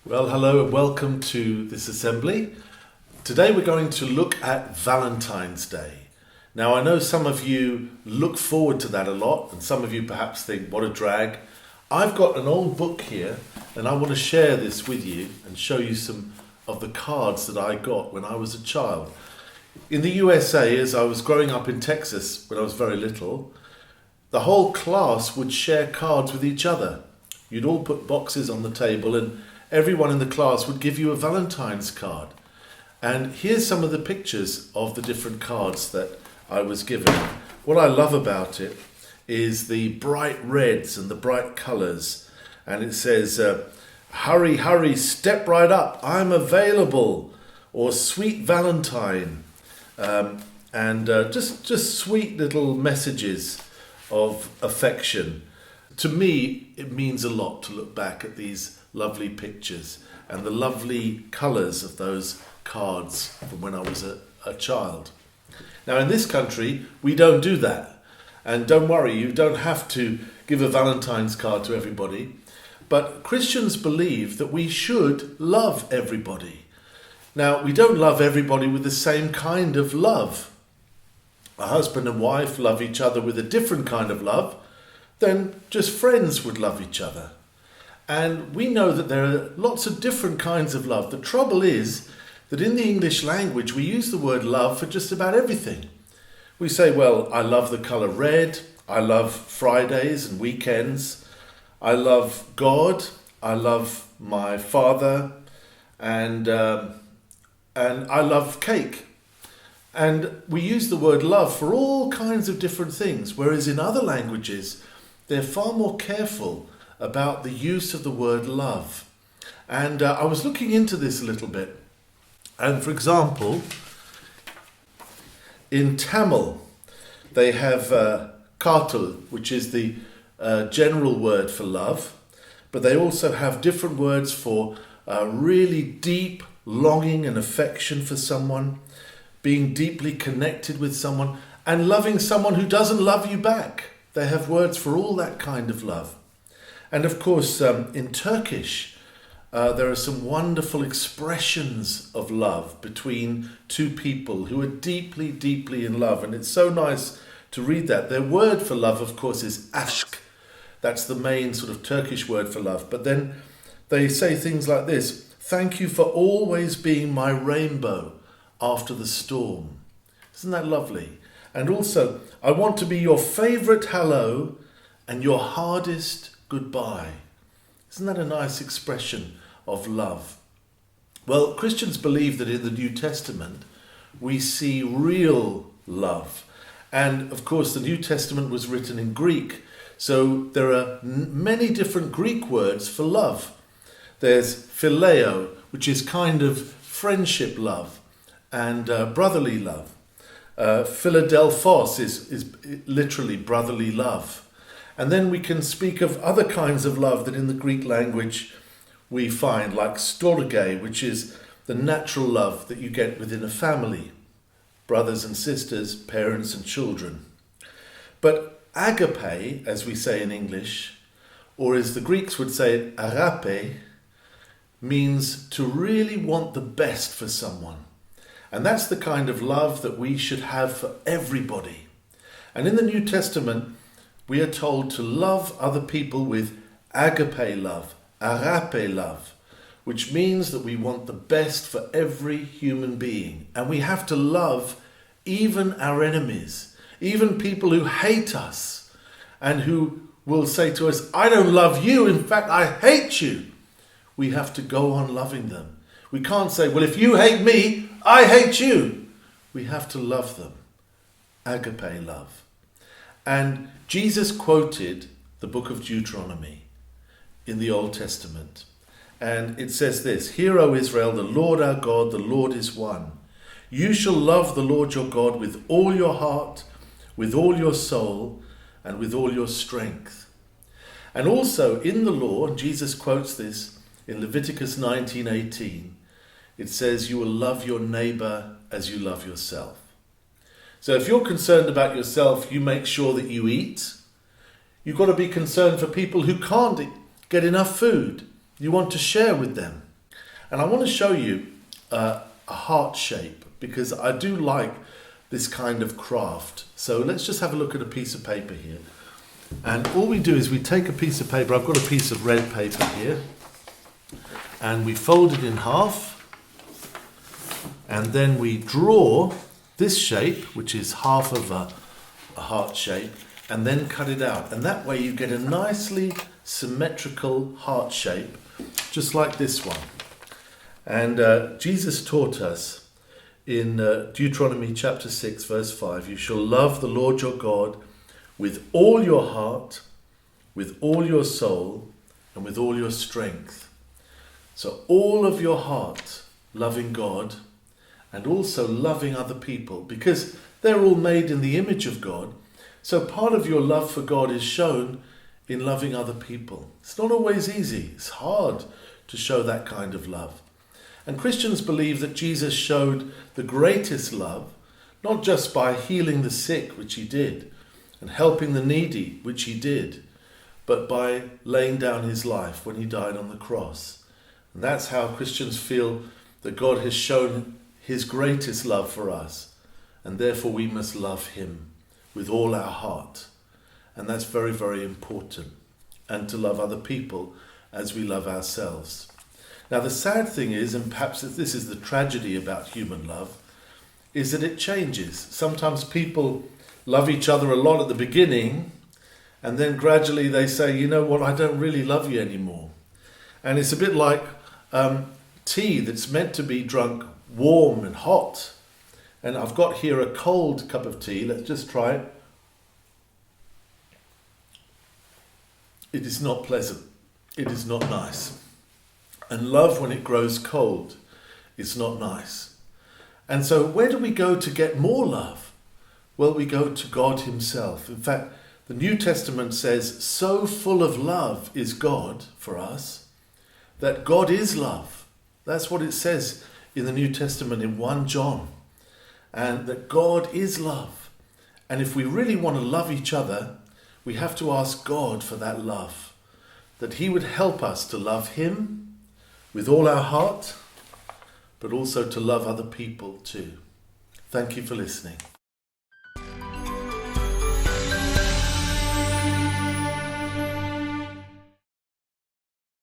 Well, hello and welcome to this assembly. Today we're going to look at Valentine's Day. Now, I know some of you look forward to that a lot, and some of you perhaps think, what a drag. I've got an old book here, and I want to share this with you and show you some of the cards that I got when I was a child. In the USA, as I was growing up in Texas when I was very little, the whole class would share cards with each other. You'd all put boxes on the table and everyone in the class would give you a Valentine's card. And here's some of the pictures of the different cards that I was given. What I love about it is the bright reds and the bright colours. And it says, hurry, hurry, step right up, I'm available. Or sweet Valentine. Just sweet little messages of affection. To me, it means a lot to look back at these lovely pictures and the lovely colours of those cards from when I was a child. Now, in this country, we don't do that. And don't worry, you don't have to give a Valentine's card to everybody. But Christians believe that we should love everybody. Now, we don't love everybody with the same kind of love. A husband and wife love each other with a different kind of love than just friends would love each other. And we know that there are lots of different kinds of love. The trouble is that in the English language, we use the word love for just about everything. We say, well, I love the colour red. I love Fridays and weekends. I love God. I love my father. And I love cake. And we use the word love for all kinds of different things, whereas in other languages, they're far more careful about the use of the word love. And I was looking into this a little bit. And for example, in Tamil, they have katal, which is the general word for love. But they also have different words for really deep longing and affection for someone, being deeply connected with someone, and loving someone who doesn't love you back. They have words for all that kind of love. And of course, in Turkish, there are some wonderful expressions of love between two people who are deeply, deeply in love. And it's so nice to read that. Their word for love, of course, is aşk. That's the main sort of Turkish word for love. But then they say things like this: thank you for always being my rainbow after the storm. Isn't that lovely? And also, I want to be your favourite hello and your hardest goodbye. Isn't that a nice expression of love? Well, Christians believe that in the New Testament we see real love. And of course, the New Testament was written in Greek. So there are many different Greek words for love. There's phileo, which is kind of friendship love and brotherly love. Philadelphos is literally brotherly love. And then we can speak of other kinds of love that in the Greek language we find, like storge, which is the natural love that you get within a family, brothers and sisters, parents and children. But agape, as we say in English, or as the Greeks would say it, agape, means to really want the best for someone. And that's the kind of love that we should have for everybody. And in the New Testament, we are told to love other people with agape love, agape love, which means that we want the best for every human being. And we have to love even our enemies, even people who hate us and who will say to us, I don't love you, in fact, I hate you. We have to go on loving them. We can't say, well, if you hate me, I hate you. We have to love them. Agape love. And Jesus quoted the book of Deuteronomy in the Old Testament. And it says this: Hear, O Israel, the Lord our God, the Lord is one. You shall love the Lord your God with all your heart, with all your soul, and with all your strength. And also in the law, and Jesus quotes this in Leviticus 19:18, it says, you will love your neighbour as you love yourself. So if you're concerned about yourself, you make sure that you eat. You've got to be concerned for people who can't get enough food. You want to share with them. And I want to show you a heart shape, because I do like this kind of craft. So let's just have a look at a piece of paper here. And all we do is we take a piece of paper. I've got a piece of red paper here. And we fold it in half. And then we draw this shape, which is half of a heart shape, and then cut it out. And that way you get a nicely symmetrical heart shape, just like this one. And Jesus taught us in Deuteronomy chapter 6, verse 5, you shall love the Lord your God with all your heart, with all your soul, and with all your strength. So all of your heart, loving God, and also loving other people, because they're all made in the image of God. So part of your love for God is shown in loving other people. It's not always easy. It's hard to show that kind of love. And Christians believe that Jesus showed the greatest love, not just by healing the sick, which he did, and helping the needy, which he did, but by laying down his life when he died on the cross. And that's how Christians feel that God has shown his greatest love for us, and therefore we must love him with all our heart. And that's very, very important. And to love other people as we love ourselves. Now the sad thing is, and perhaps this is the tragedy about human love, is that it changes. Sometimes people love each other a lot at the beginning, and then gradually they say, you know what, I don't really love you anymore. And it's a bit like tea that's meant to be drunk warm and hot. And I've got here a cold cup of tea. Let's just try it. It is not pleasant. It is not nice. And love, when it grows cold, is not nice. And so where do we go to get more love? Well, we go to God himself. In fact, the New Testament says, so full of love is God for us, that God is love. That's what it says in the New Testament in 1 John. And that God is love. And if we really want to love each other, we have to ask God for that love. That he would help us to love him with all our heart, but also to love other people too. Thank you for listening.